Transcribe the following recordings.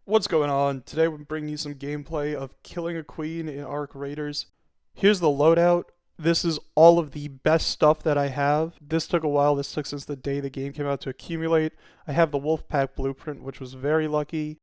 What's going on? Today we're bringing you some gameplay of Killing a Queen in Ark Raiders. Here's the loadout. This is all of the best stuff that I have. This took a while. This took since the day the game came out to accumulate. I have the Wolfpack Blueprint, which was very lucky.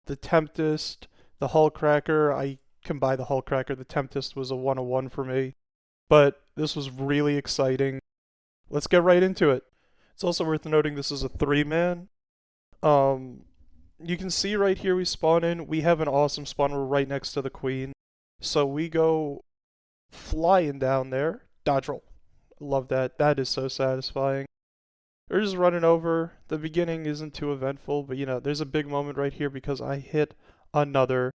The Tempest, the Hullcracker. I can buy the Hullcracker. The Tempest was a 101 for me. But this was really exciting. Let's get right into it. It's also worth noting this is a 3-man. Um, you can see right here we spawn in. We have an awesome spawn. We're right next to the queen. So we go flying down there. Dodge roll. Love that. That is so satisfying. We're just running over. The beginning isn't too eventful, but there's a big moment right here because I hit another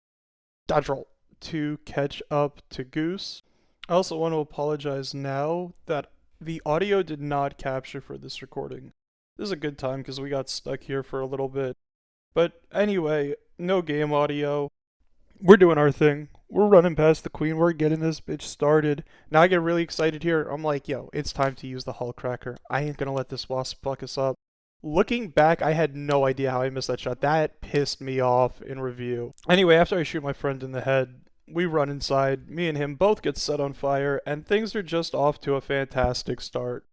dodge roll to catch up to Goose. I also want to apologize now that the audio did not capture for this recording. This is a good time because we got stuck here for a little bit. But anyway, no game audio. We're doing our thing. We're running past the queen. We're getting this bitch started. Now I get really excited here. I'm like, yo, it's time to use the Hullcracker. I ain't gonna let this wasp fuck us up. Looking back, I had no idea how I missed that shot. That pissed me off in review. Anyway, after I shoot my friend in the head, we run inside. Me and him both get set on fire, and things are just off to a fantastic start.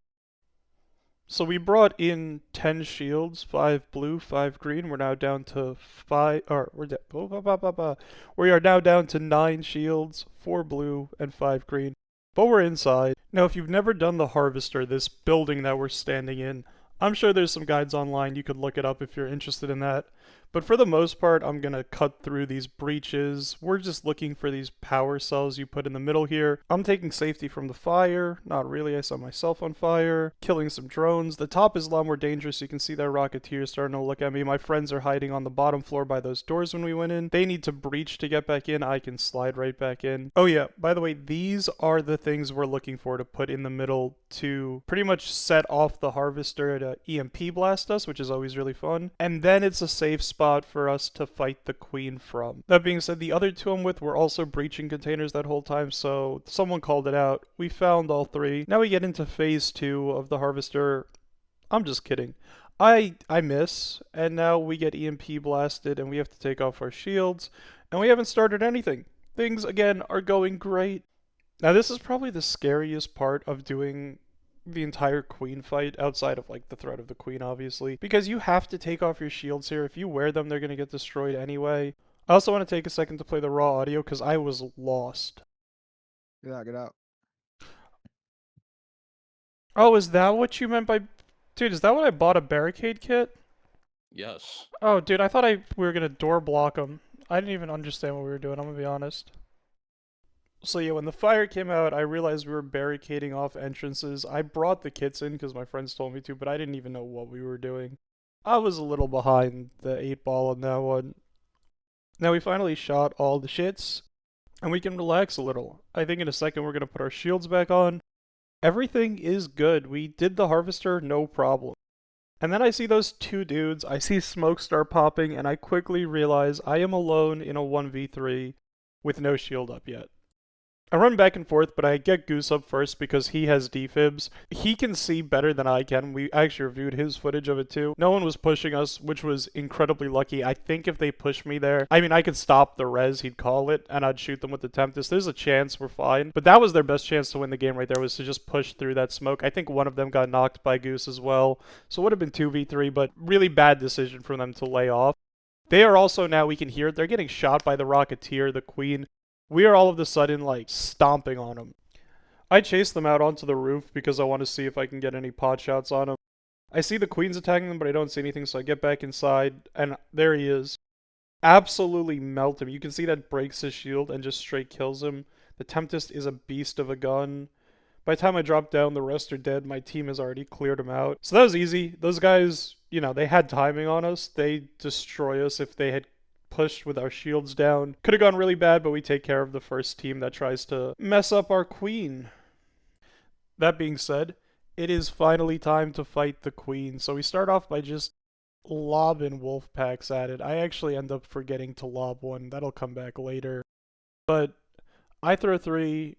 So we brought in 10 shields, 5 blue, 5 green. We're now down to 5, or we are now down to 9 shields, 4 blue, and 5 green. But we're inside. Now, if you've never done the Harvester, this building that we're standing in, I'm sure there's some guides online. You could look it up if you're interested in that. But for the most part, I'm going to cut through these breaches. We're just looking for these power cells you put in the middle here. I'm taking safety from the fire. Not really, I set myself on fire. Killing some drones. The top is a lot more dangerous. You can see that Rocketeer starting to look at me. My friends are hiding on the bottom floor by those doors when we went in. They need to breach to get back in. I can slide right back in. Oh yeah, by the way, these are the things we're looking for to put in the middle to pretty much set off the Harvester to EMP blast us, which is always really fun. And then it's a safe spot for us to fight the queen from. That being said, the other two I'm with were also breaching containers that whole time, so someone called it out. We found all 3. Now we get into phase 2 of the Harvester. I'm just kidding. I miss, and now we get EMP blasted, and we have to take off our shields, and we haven't started anything. Things, again, are going great. Now this is probably the scariest part of doing the entire queen fight, outside of like the threat of the queen obviously, because you have to take off your shields here. If you wear them, they're going to get destroyed anyway. I also want to take a second to play the raw audio because I was lost. Get out, get out. Oh, is that what you meant by... Dude, is that what I bought, a barricade kit? Yes. Oh, dude, I thought we were going to door block them. I didn't even understand what we were doing, I'm going to be honest. So yeah, when the fire came out, I realized we were barricading off entrances. I brought the kits in because my friends told me to, but I didn't even know what we were doing. I was a little behind the 8-ball on that one. Now we finally shot all the shits, and we can relax a little. I think in a second we're going to put our shields back on. Everything is good. We did the Harvester, no problem. And then I see those 2 dudes, I see smoke start popping, and I quickly realize I am alone in a 1v3 with no shield up yet. I run back and forth, but I get Goose up first because he has defibs. He can see better than I can. We actually reviewed his footage of it too. No one was pushing us, which was incredibly lucky. I think if they pushed me there, I mean, I could stop the res, he'd call it, and I'd shoot them with the Tempest. There's a chance we're fine. But that was their best chance to win the game right there, was to just push through that smoke. I think one of them got knocked by Goose as well. So it would have been 2v3, but really bad decision for them to lay off. They are also, now we can hear it, they're getting shot by the Rocketeer, the Queen. We are all of a sudden, like, stomping on them. I chase them out onto the roof because I want to see if I can get any pot shots on them. I see the Queen's attacking them, but I don't see anything, so I get back inside, and there he is. Absolutely melt him. You can see that breaks his shield and just straight kills him. The Tempest is a beast of a gun. By the time I drop down, the rest are dead. My team has already cleared them out. So that was easy. Those guys, they had timing on us. They destroy us if they had pushed with our shields down. Could have gone really bad, but we take care of the first team that tries to mess up our queen. That being said, it is finally time to fight the queen. So we start off by just lobbing wolf packs at it. I actually end up forgetting to lob one. That'll come back later. But I throw 3,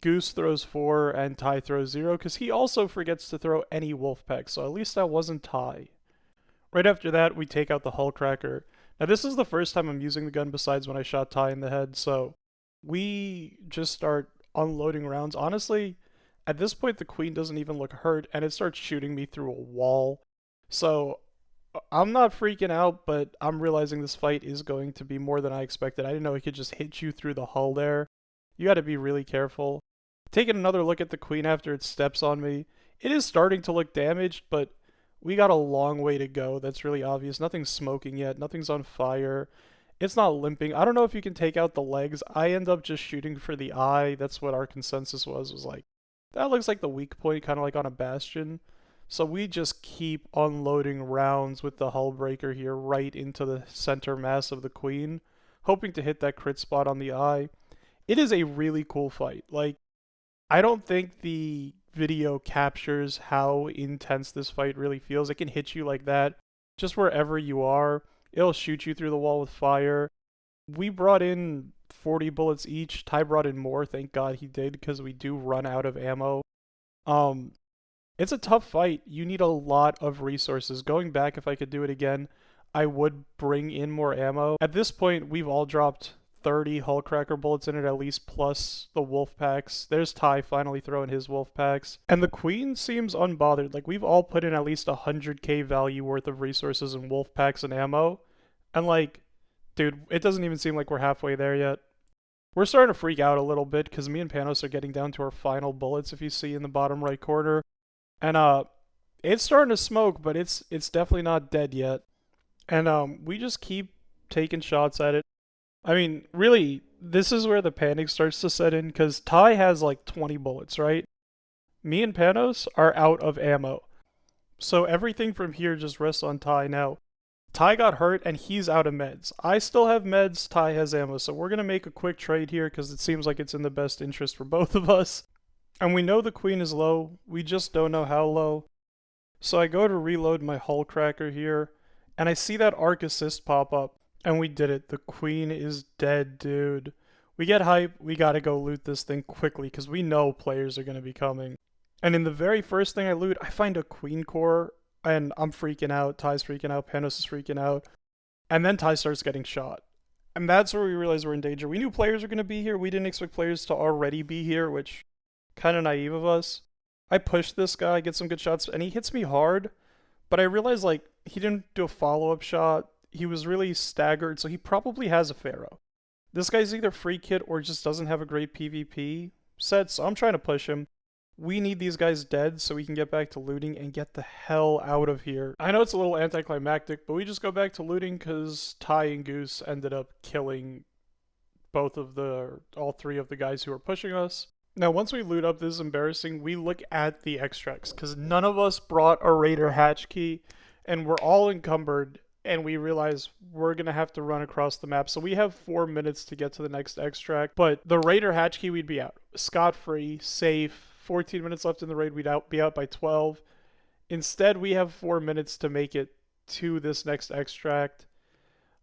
Goose throws 4, and Ty throws 0 because he also forgets to throw any wolf pack. So at least that wasn't Ty. Right after that, we take out the Hullcracker. Now, this is the first time I'm using the gun besides when I shot Ty in the head, so we just start unloading rounds. Honestly, at this point, the queen doesn't even look hurt, and it starts shooting me through a wall. So I'm not freaking out, but I'm realizing this fight is going to be more than I expected. I didn't know it could just hit you through the hull there. You got to be really careful. Taking another look at the queen after it steps on me, it is starting to look damaged, but we got a long way to go. That's really obvious. Nothing's smoking yet. Nothing's on fire. It's not limping. I don't know if you can take out the legs. I end up just shooting for the eye. That's what our consensus was like, that looks like the weak point, kind of like on a bastion. So we just keep unloading rounds with the hull breaker here right into the center mass of the queen, hoping to hit that crit spot on the eye. It is a really cool fight. Like, I don't think the video captures how intense this fight really feels. It can hit you like that just wherever you are. It'll shoot you through the wall with fire. We brought in 40 bullets each. Ty brought in more. Thank God he did, because we do run out of ammo. It's a tough fight. You need a lot of resources. Going back, if I could do it again, I would bring in more ammo. At this point, we've all dropped 30 Hullcracker bullets in it at least, plus the wolf packs. There's Ty finally throwing his wolf packs. And the queen seems unbothered. Like, we've all put in at least 100k value worth of resources in wolf packs and ammo. And like, dude, it doesn't even seem like we're halfway there yet. We're starting to freak out a little bit because me and Panos are getting down to our final bullets, if you see in the bottom right corner. And it's starting to smoke, but it's definitely not dead yet. And we just keep taking shots at it. I mean, really, this is where the panic starts to set in, because Ty has like 20 bullets, right? Me and Panos are out of ammo. So everything from here just rests on Ty now. Ty got hurt and he's out of meds. I still have meds, Ty has ammo, so we're going to make a quick trade here because it seems like it's in the best interest for both of us. And we know the queen is low, we just don't know how low. So I go to reload my Hullcracker here, and I see that arc assist pop up, and we did it. The queen is dead, dude. We get hype, we gotta go loot this thing quickly because we know players are going to be coming. And in the very first thing I loot, I find a queen core, and I'm freaking out, Ty's freaking out, Panos is freaking out, and then Ty starts getting shot. And that's where we realize we're in danger. We knew players were going to be here, we didn't expect players to already be here, which, kind of naive of us. I push this guy, get some good shots, and he hits me hard, but I realized, like, he didn't do a follow-up shot. He was really staggered, so he probably has a Pharaoh. This guy's either free kit or just doesn't have a great PvP set, so I'm trying to push him. We need these guys dead so we can get back to looting and get the hell out of here. I know it's a little anticlimactic, but we just go back to looting because Ty and Goose ended up killing all three of the guys who were pushing us. Now, once we loot up, this is embarrassing. We look at the extracts because none of us brought a Raider hatch key, and we're all encumbered, and we realize we're going to have to run across the map. So we have 4 minutes to get to the next extract, but the Raider hatch key, we'd be out. Scot-free, safe, 14 minutes left in the raid, we'd be out by 12. Instead, we have 4 minutes to make it to this next extract.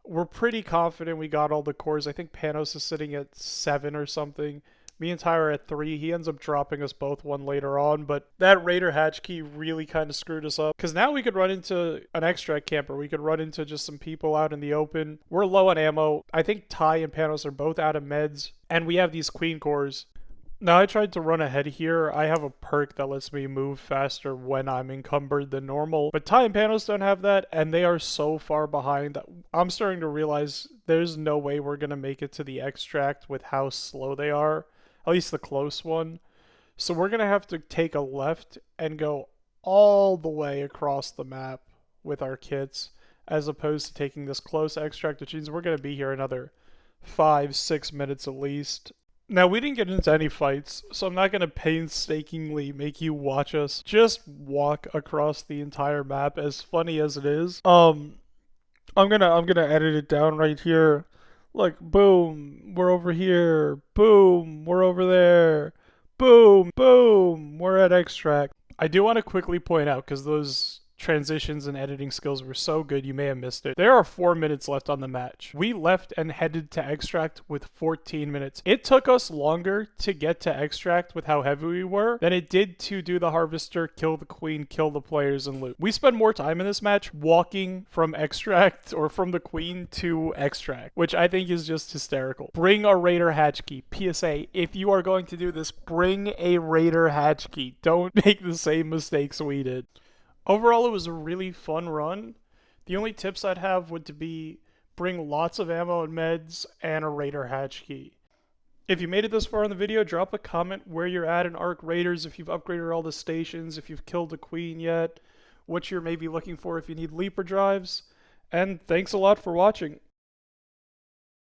We're pretty confident we got all the cores. I think Panos is sitting at 7 or something. Me and Ty are at 3. He ends up dropping us both one later on, but that Raider hatch key really kind of screwed us up, because now we could run into an extract camper. We could run into just some people out in the open. We're low on ammo. I think Ty and Panos are both out of meds, and we have these queen cores. Now, I tried to run ahead here. I have a perk that lets me move faster when I'm encumbered than normal, but Ty and Panos don't have that, and they are so far behind that I'm starting to realize there's no way we're going to make it to the extract with how slow they are. At least the close one. So we're going to have to take a left and go all the way across the map with our kits, as opposed to taking this close extract, which means we're going to be here another 5-6 minutes at least. Now, we didn't get into any fights, so I'm not going to painstakingly make you watch us just walk across the entire map, as funny as it is. I'm gonna edit it down right here. Like, boom, we're over here. Boom, we're over there. Boom, boom, we're at extract. I do want to quickly point out, because those transitions and editing skills were so good you may have missed it. There are 4 minutes left on the match. We left and headed to extract with 14 minutes. It took us longer to get to extract with how heavy we were than it did to do the harvester, kill the queen, kill the players, and loot. We spent more time in this match walking from extract or from the queen to extract, which I think is just hysterical. Bring a raider hatch key. PSA, if you are going to do this, bring a raider hatch key. Don't make the same mistakes we did. Overall, it was a really fun run. The only tips I'd have would to be bring lots of ammo and meds and a raider hatch key. If you made it this far in the video, drop a comment where you're at in Ark Raiders, if you've upgraded all the stations, if you've killed a queen yet, what you're maybe looking for if you need leaper drives, and thanks a lot for watching.